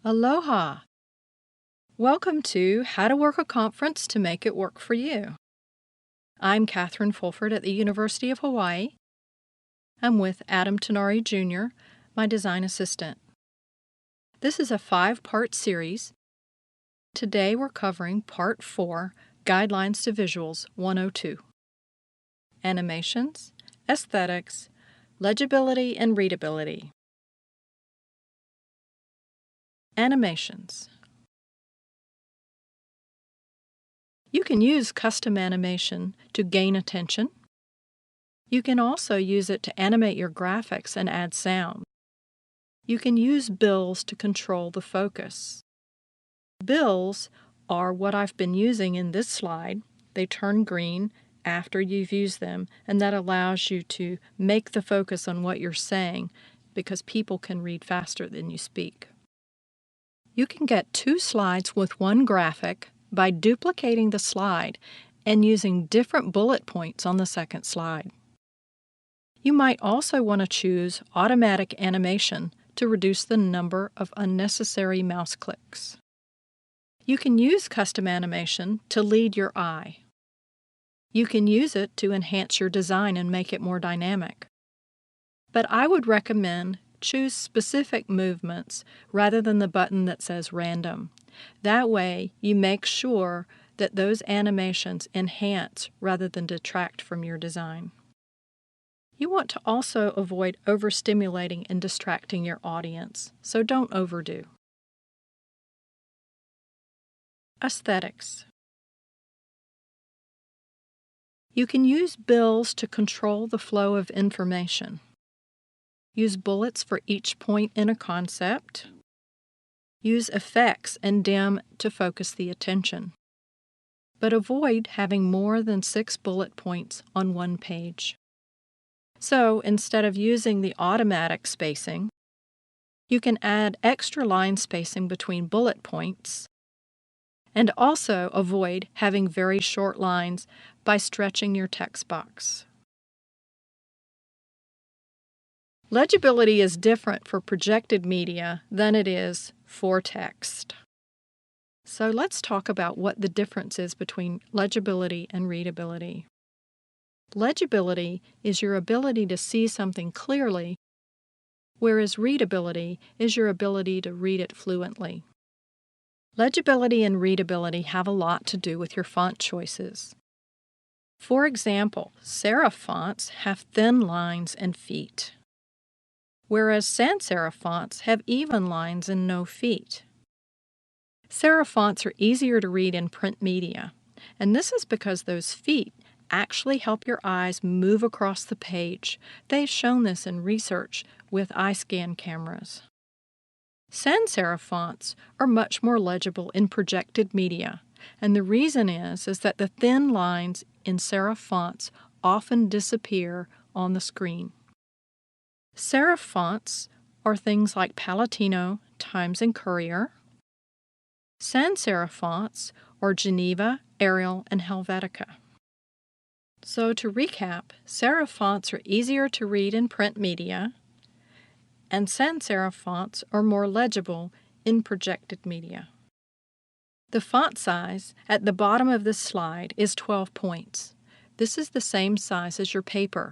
Aloha! Welcome to How to Work a Conference to Make It Work for You. I'm Catherine Fulford at the University of Hawaii. I'm with Adam Tanare Jr., my design assistant. This is a 5-part series. Today we're covering Part 4, Guidelines to Visuals 102. Animations, Aesthetics, Legibility and Readability. Animations. You can use custom animation to gain attention. You can also use it to animate your graphics and add sound. You can use bills to control the focus. Bills are what I've been using in this slide. They turn green after you've used them, and that allows you to make the focus on what you're saying because people can read faster than you speak. You can get 2 slides with one graphic by duplicating the slide and using different bullet points on the second slide. You might also want to choose automatic animation to reduce the number of unnecessary mouse clicks. You can use custom animation to lead your eye. You can use it to enhance your design and make it more dynamic. But I would recommend choose specific movements rather than the button that says random. That way, you make sure that those animations enhance rather than detract from your design. You want to also avoid overstimulating and distracting your audience, so don't overdo. Aesthetics. You can use bills to control the flow of information. Use bullets for each point in a concept. Use effects and dim to focus the attention. But avoid having more than 6 bullet points on one page. So instead of using the automatic spacing, you can add extra line spacing between bullet points and also avoid having very short lines by stretching your text box. Legibility is different for projected media than it is for text. So let's talk about what the difference is between legibility and readability. Legibility is your ability to see something clearly, whereas readability is your ability to read it fluently. Legibility and readability have a lot to do with your font choices. For example, serif fonts have thin lines and feet, whereas sans serif fonts have even lines and no feet. Serif fonts are easier to read in print media, and this is because those feet actually help your eyes move across the page. They've shown this in research with eye scan cameras. Sans serif fonts are much more legible in projected media, and the reason is that the thin lines in serif fonts often disappear on the screen. Serif fonts are things like Palatino, Times and Courier. Sans serif fonts are Geneva, Arial, and Helvetica. So to recap, serif fonts are easier to read in print media, and sans serif fonts are more legible in projected media. The font size at the bottom of this slide is 12 points. This is the same size as your paper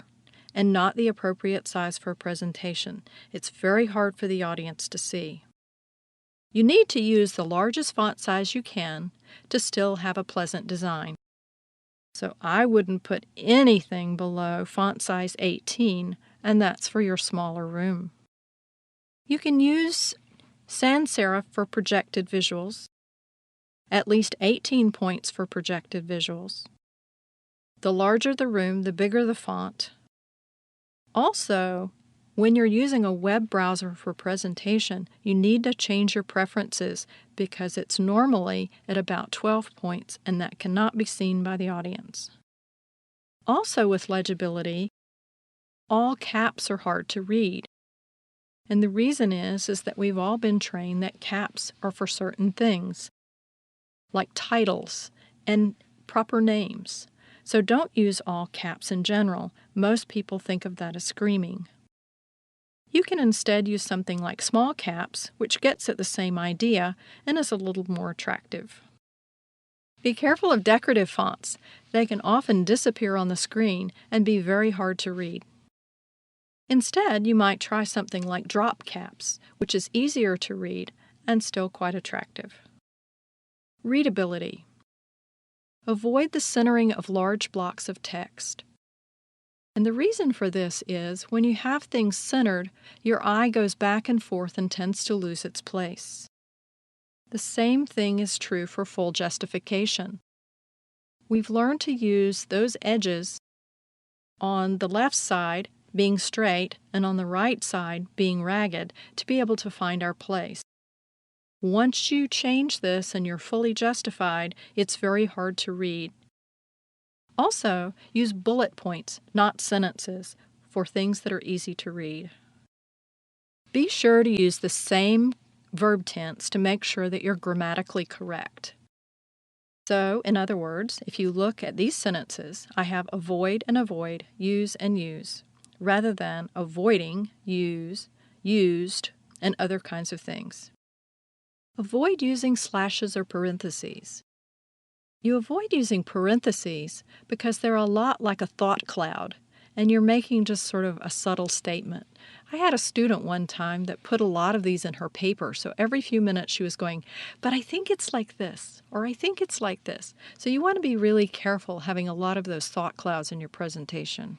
and not the appropriate size for a presentation. It's very hard for the audience to see. You need to use the largest font size you can to still have a pleasant design. So I wouldn't put anything below font size 18, and that's for your smaller room. You can use sans serif for projected visuals, at least 18 points for projected visuals. The larger the room, the bigger the font. Also, when you're using a web browser for presentation, you need to change your preferences because it's normally at about 12 points and that cannot be seen by the audience. Also with legibility, all caps are hard to read. And the reason is that we've all been trained that caps are for certain things, like titles and proper names. So don't use all caps in general. Most people think of that as screaming. You can instead use something like small caps, which gets at the same idea and is a little more attractive. Be careful of decorative fonts. They can often disappear on the screen and be very hard to read. Instead, you might try something like drop caps, which is easier to read and still quite attractive. Readability. Avoid the centering of large blocks of text. And the reason for this is when you have things centered, your eye goes back and forth and tends to lose its place. The same thing is true for full justification. We've learned to use those edges on the left side being straight and on the right side being ragged to be able to find our place. Once you change this and you're fully justified, it's very hard to read. Also, use bullet points, not sentences, for things that are easy to read. Be sure to use the same verb tense to make sure that you're grammatically correct. So, in other words, if you look at these sentences, I have avoid and avoid, use and use, rather than avoiding, use, used, and other kinds of things. Avoid using slashes or parentheses. You avoid using parentheses because they're a lot like a thought cloud, and you're making just sort of a subtle statement. I had a student one time that put a lot of these in her paper, so every few minutes she was going, but I think it's like this, or I think it's like this. So you want to be really careful having a lot of those thought clouds in your presentation.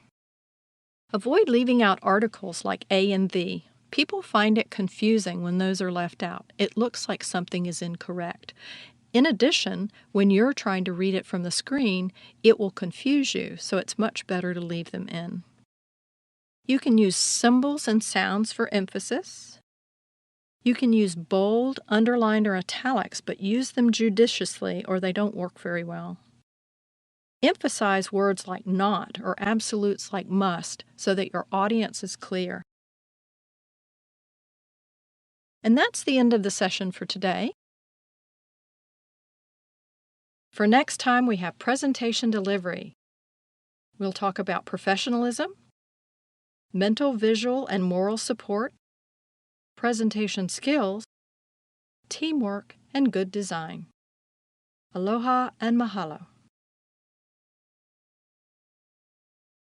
Avoid leaving out articles like a and the. People find it confusing when those are left out. It looks like something is incorrect. In addition, when you're trying to read it from the screen, it will confuse you, so it's much better to leave them in. You can use symbols and sounds for emphasis. You can use bold, underlined, or italics, but use them judiciously or they don't work very well. Emphasize words like not or absolutes like must so that your audience is clear. And that's the end of the session for today. For next time, we have presentation delivery. We'll talk about professionalism, mental, visual, and moral support, presentation skills, teamwork, and good design. Aloha and mahalo.